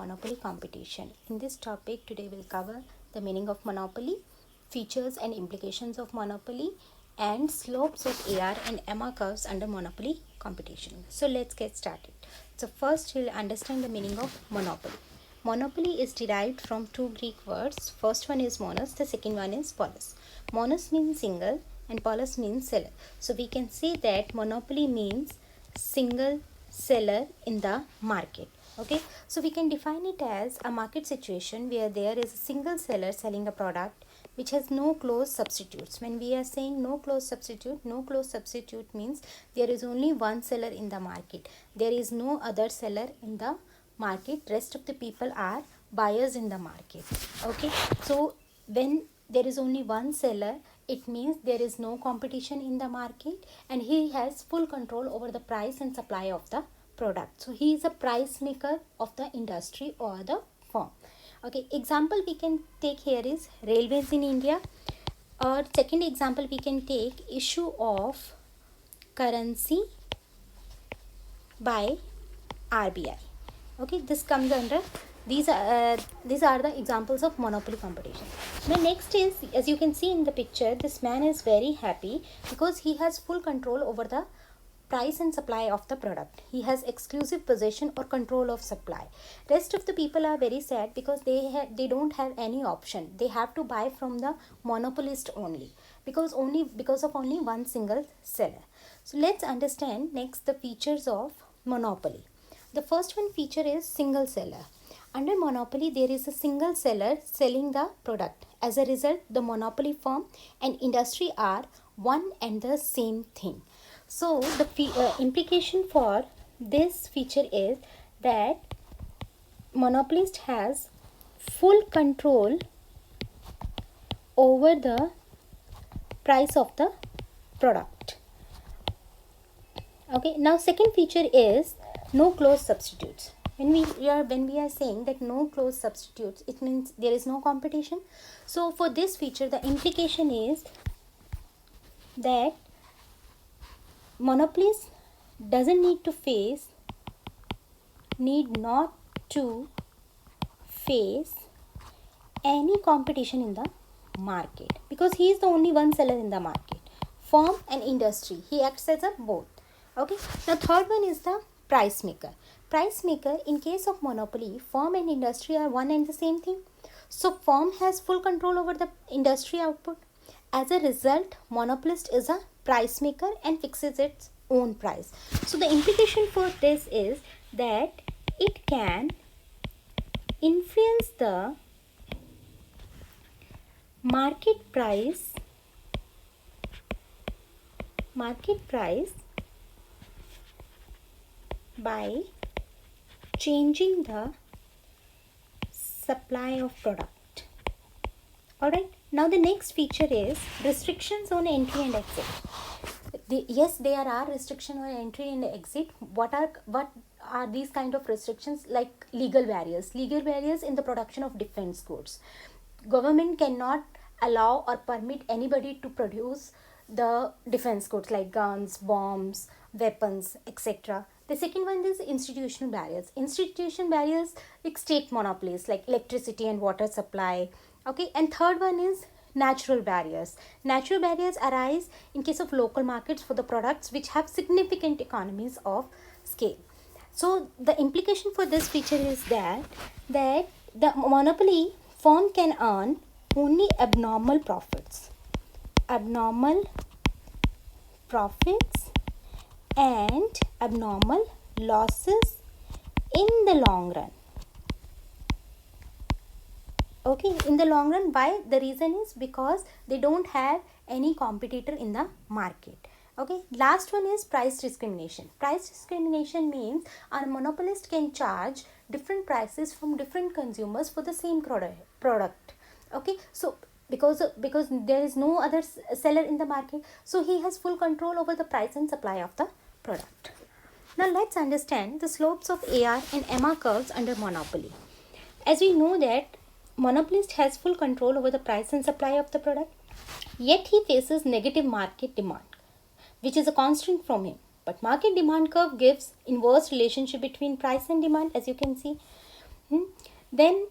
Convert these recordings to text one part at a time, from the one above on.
Monopoly competition. In this topic, today we'll cover the meaning of monopoly, features and implications of monopoly, and slopes of AR and MR curves under monopoly competition. So let's get started. So first we'll understand the meaning of monopoly. Monopoly is derived from two Greek words. First one is monos, the second one is polis. Monos means single and polis means seller. So we can say that monopoly means single seller in the market. Okay, so we can define it as a market situation where there is a single seller selling a product which has no close substitutes. When we are saying no close substitute means there is only one seller in the market. There is no other seller in the market. Rest of the people are buyers in the market. Okay, so when there is only one seller, it means there is no competition in the market and he has full control over the price and supply of the product. So he is a price maker of the industry or the firm. Okay, example we can take here is railways in India, or second example we can take issue of currency by RBI. Okay, this comes under these are the examples of monopoly competition. The next is, as you can see in the picture, this man is very happy because he has full control over the price and supply of the product. He has exclusive possession or control of supply. Rest of the people are very sad because they don't have any option. They have to buy from the monopolist only because of only one single seller. So let's understand next the features of monopoly. The first one feature is single seller. Under monopoly, there is a single seller selling the product. As a result, the monopoly firm and industry are one and the same thing. So the implication for this feature is that monopolist has full control over the price of the product. Okay, now second feature is no close substitutes. When we are saying that no close substitutes, it means there is no competition. So for this feature, the implication is that monopolist need not to face any competition in the market because he is the only one seller in the market. Firm and industry, he acts as a both. Okay, now third one is the price maker. Price maker, in case of monopoly, firm and industry are one and the same thing. So firm has full control over the industry output. As a result, monopolist is a price maker and fixes its own price. So the implication for this is that it can influence the market price by changing the supply of product. Alright, now the next feature is restrictions on entry and exit. Yes, there are restrictions on entry and exit. What are these kind of restrictions? Like legal barriers in the production of defense goods. Government cannot allow or permit anybody to produce the defense goods like guns, bombs, weapons, etc. The second one is institutional barriers. Institutional barriers like state monopolies like electricity and water supply. Okay, and third one is natural barriers. Natural barriers arise in case of local markets for the products which have significant economies of scale. So the implication for this feature is that the monopoly firm can earn only abnormal profits and abnormal losses in the long run. Okay, in the long run. Why? The reason is because they don't have any competitor in the market. Okay, last one is price discrimination. Price discrimination means a monopolist can charge different prices from different consumers for the same product. Okay, so because there is no other seller in the market, so he has full control over the price and supply of the product. Now let's understand the slopes of AR and MR curves under monopoly. As we know that monopolist has full control over the price and supply of the product, yet he faces negative market demand, which is a constant from him. But market demand curve gives inverse relationship between price and demand, as you can see. Then,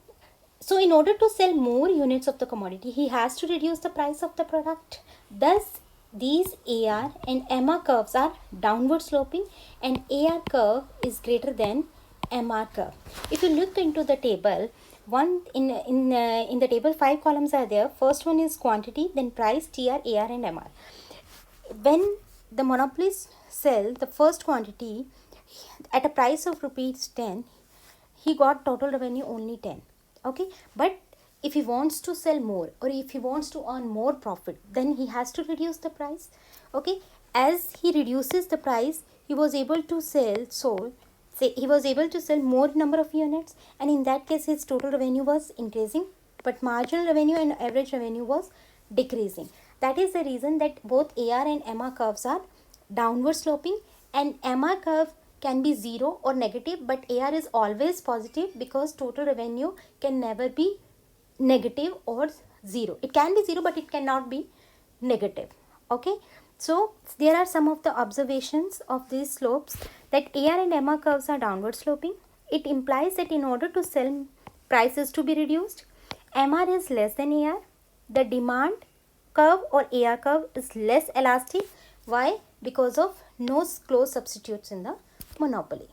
so in order to sell more units of the commodity, he has to reduce the price of the product. Thus, these AR and MR curves are downward sloping, and AR curve is greater than MR curve. If you look into the table, one in the table, 5 columns are there. First one is quantity, then price, TR, AR, and MR. When the monopolist sell the first quantity at a price of rupees 10, he got total revenue only 10. Okay, but if he wants to sell more, or if he wants to earn more profit, then he has to reduce the price. Okay, as he reduces the price, he was able to sell more number of units, and in that case his total revenue was increasing, but marginal revenue and average revenue was decreasing. That is the reason that both AR and MR curves are downward sloping, and MR curve can be 0 or negative, but AR is always positive, because total revenue can never be negative or 0. It can be 0, but it cannot be negative. Okay, so there are some of the observations of these slopes, that AR and MR curves are downward sloping. It implies that in order to sell, prices to be reduced, MR is less than AR. The demand curve or AR curve is less elastic. Why? Because of no close substitutes in the monopoly.